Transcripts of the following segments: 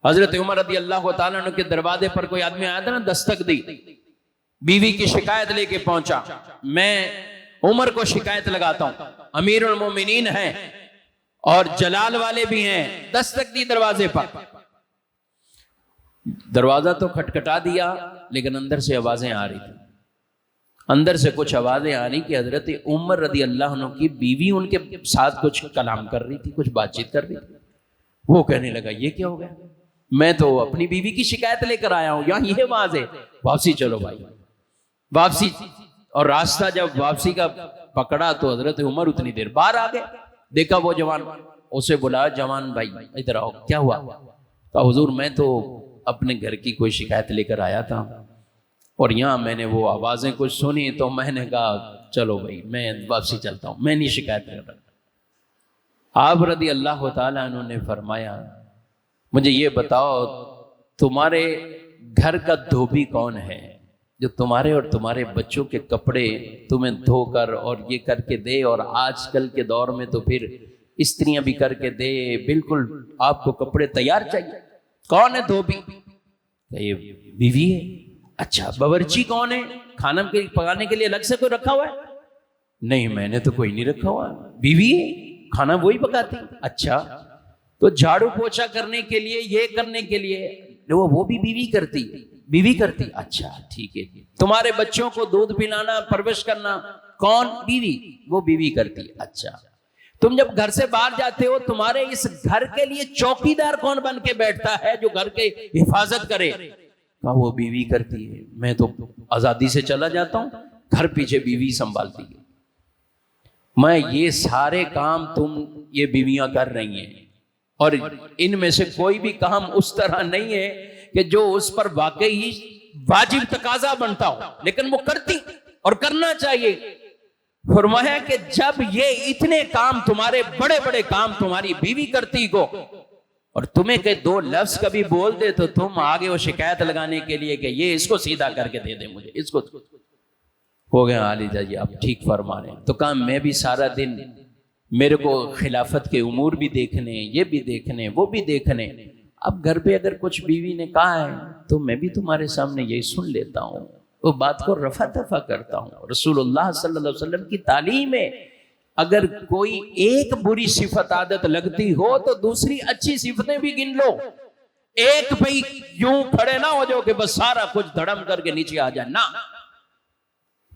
حضرت عمر رضی اللہ تعالیٰ عنہ کے دروازے پر کوئی آدمی آیا تھا نا، دستک دی، بیوی کی شکایت لے کے پہنچا، میں عمر کو شکایت لگاتا ہوں، امیر المومنین ہیں اور جلال والے بھی ہیں، دستک دی دروازے پر۔ دروازہ تو کھٹکھٹا دیا لیکن اندر سے آوازیں آ رہی تھی، اندر سے کچھ آوازیں آ رہی کہ حضرت عمر رضی اللہ عنہ کی بیوی ان کے ساتھ کچھ کلام کر رہی تھی، کچھ بات چیت کر رہی تھی۔ وہ کہنے لگا یہ کیا ہو گیا، میں تو اپنی بیوی کی شکایت لے کر آیا ہوں، یہاں یہ آواز ہے، واپسی چلو بھائی، واپسی۔ اور راستہ جب واپسی کا پکڑا تو حضرت عمر اتنی دیر باہر آ گئے، دیکھا وہ جوان، اسے بلایا، جوان بھائی ادھر آؤ، کیا ہوا؟ کہا حضور میں تو اپنے گھر کی کوئی شکایت لے کر آیا تھا اور یہاں میں نے وہ آوازیں کچھ سنی تو میں نے کہا چلو بھائی میں واپسی چلتا ہوں، میں نہیں شکایت کر رہا۔ آپ رضی اللہ تعالیٰ عنہ نے فرمایا مجھے یہ بتاؤ تمہارے گھر کا دھوبی کون ہے جو تمہارے اور تمہارے بچوں کے کپڑے تمہیں دھو کر اور یہ کر کے دے، اور آج کل کے دور میں تو پھر استریاں بھی کر کے دے، بالکل آپ کو کپڑے تیار چاہیے، کون ہے دھوبی؟ یہ بیوی ہے۔ اچھا باورچی کون ہے، کھانا پکانے کے لیے الگ سے کوئی رکھا ہوا ہے؟ نہیں میں نے تو کوئی نہیں رکھا ہوا، بیوی ہے، کھانا وہی پکاتی۔ اچھا تو جھاڑو پوچھا کرنے کے لیے، یہ کرنے کے لیے وہ بھی بیوی کرتی، بیوی کرتی۔ اچھا ٹھیک ہے، تمہارے بچوں کو دودھ پلانا، پرورش کرنا کون؟ بیوی، وہ بیوی کرتی۔ اچھا تم جب گھر سے باہر جاتے ہو تمہارے اس گھر کے لیے چوکیدار کون بن کے بیٹھتا ہے جو گھر کے حفاظت کرے؟ کہا وہ بیوی کرتی ہے، میں تو آزادی سے چلا جاتا ہوں، گھر پیچھے بیوی سنبھالتی ہے۔ میں یہ سارے کام تم یہ بیویاں کر رہی ہیں، اور ان میں سے کوئی بھی کام اس طرح نہیں ہے کہ جو اس پر واقعی واجب تقاضا بنتا ہو، لیکن وہ کرتی اور کرنا چاہیے۔ فرمایا کہ جب یہ اتنے کام تمہارے بڑے بڑے کام تمہاری بیوی کرتی کو، اور تمہیں کہ دو لفظ کبھی بول دے تو تم آگے وہ شکایت لگانے کے لیے کہ یہ اس کو سیدھا کر کے دے دے مجھے، اس کو ہو گیا عالی جی آپ ٹھیک فرما رہے ہیں۔ تو کہا میں بھی سارا دن، میرے کو خلافت کے امور بھی دیکھنے، یہ بھی دیکھنے، وہ بھی دیکھنے، اب گھر پہ اگر کچھ بیوی نے کہا ہے تو میں بھی تمہارے سامنے یہی سن لیتا ہوں، وہ بات کو رفع دفع کرتا ہوں۔ رسول اللہ صلی اللہ علیہ وسلم کی تعلیم ہے اگر کوئی ایک بری صفت عادت لگتی ہو تو دوسری اچھی صفتیں بھی گن لو، ایک پہ یوں کھڑے نہ ہو جاؤ کہ بس سارا کچھ دھڑم کر کے نیچے آ جائے، نہ۔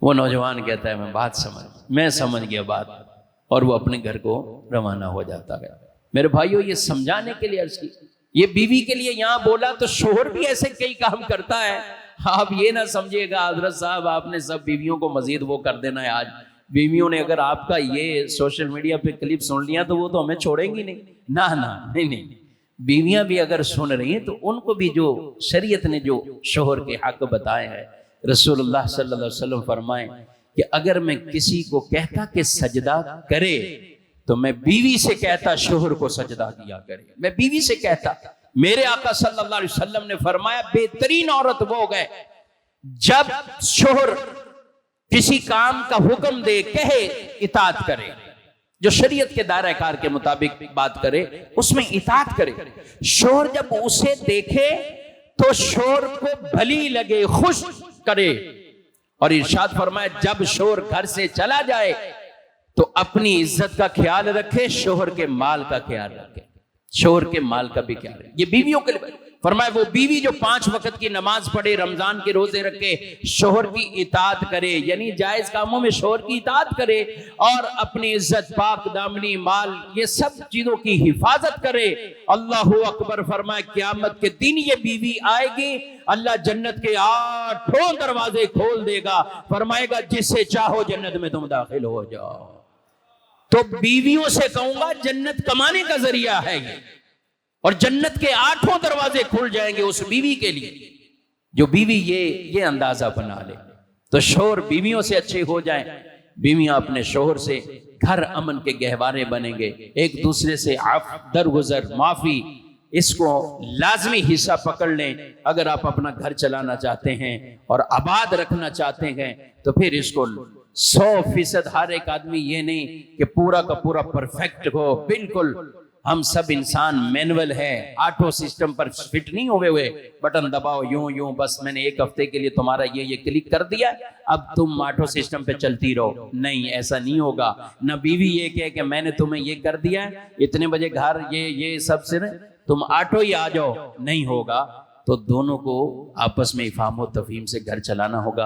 وہ نوجوان کہتا ہے میں سمجھ گیا بات، اور وہ اپنے گھر کو روانہ ہو جاتا ہے۔ میرے بھائیو یہ سمجھانے کے لیے عرض کی، یہ بیوی کے لیے یہاں بولا تو شوہر بھی ایسے کئی کام کرتا ہے۔ آپ یہ نہ سمجھے گا حضرت صاحب آپ نے سب بیویوں کو مزید وہ کر دینا ہے، آج بیویوں نے اگر آپ کا یہ سوشل میڈیا پہ کلپ سن لیا تو وہ تو ہمیں چھوڑیں گی نہیں، نہیں، بیویاں بھی اگر سن رہی ہیں تو ان کو بھی جو شریعت نے جو شوہر کے حق بتائے ہیں، رسول اللہ صلی اللہ علیہ وسلم فرمائیں کہ اگر میں کسی کو کہتا کہ سجدہ کرے تو میں بیوی سے کہتا شوہر کو سجدہ کیا کرے، میں بیوی سے کہتا۔ میرے آقا صلی اللہ علیہ وسلم نے فرمایا بہترین عورت وہ گئے جب شوہر کسی کام کا حکم دے، کہے، اطاعت کرے، جو شریعت کے دائرہ کار کے مطابق بات کرے اس میں اطاعت کرے۔ شوہر جب اسے دیکھے تو شوہر کو بھلی لگے، خوش کرے، اور ارشاد فرمایا جب شوہر گھر سے چلا جائے تو اپنی عزت کا خیال رکھے، شوہر کے مال کا خیال رکھے، شوہر کے مال کا بھی خیال رکھے۔ یہ بیویوں کے لیے فرمایا وہ بیوی جو 5 وقت کی نماز پڑھے، رمضان کے روزے رکھے، شوہر کی اطاعت کرے، یعنی جائز کاموں میں شوہر کی اطاعت کرے، اور اپنی عزت، پاک دامنی، مال، یہ سب چیزوں کی حفاظت کرے۔ اللہ اکبر فرمایا قیامت کے دن یہ بیوی آئے گی، اللہ جنت کے 8 دروازے کھول دے گا، فرمائے گا جس سے چاہو جنت میں تم داخل ہو جاؤ۔ تو بیویوں سے کہوں گا جنت کمانے کا ذریعہ ہے یہ، اور جنت کے 8 دروازے کھل جائیں گے اس بیوی کے لیے جو بیوی یہ اندازہ بنا لے۔ تو شوہر بیویوں سے اچھے ہو جائیں، بیویاں اپنے شوہر سے گھر امن کے گہوارے بنیں گے، ایک دوسرے سے درگزر، معافی، اس کو لازمی حصہ پکڑ لیں۔ اگر آپ اپنا گھر چلانا چاہتے ہیں اور آباد رکھنا چاہتے ہیں تو پھر اس کو 100% ہر ایک آدمی یہ نہیں کہ پورا کا پورا پرفیکٹ ہو، بالکل ہم سب انسان مینول ہے، آٹو سسٹم پر فٹ نہیں ہوئے بٹن دباؤ یوں یوں، بس میں نے ایک ہفتے کے لیے تمہارا یہ کلک کر دیا اب تم آٹو سسٹم پہ چلتی رہو. نہیں، ایسا نہیں ہوگا. نہ بیوی یہ کہے کہ میں نے تمہیں یہ کر دیا ہے، اتنے بجے گھر یہ سب سے تم آٹو ہی آ جاؤ، نہیں ہوگا. تو دونوں کو آپس میں افہام و تفہیم سے گھر چلانا ہوگا.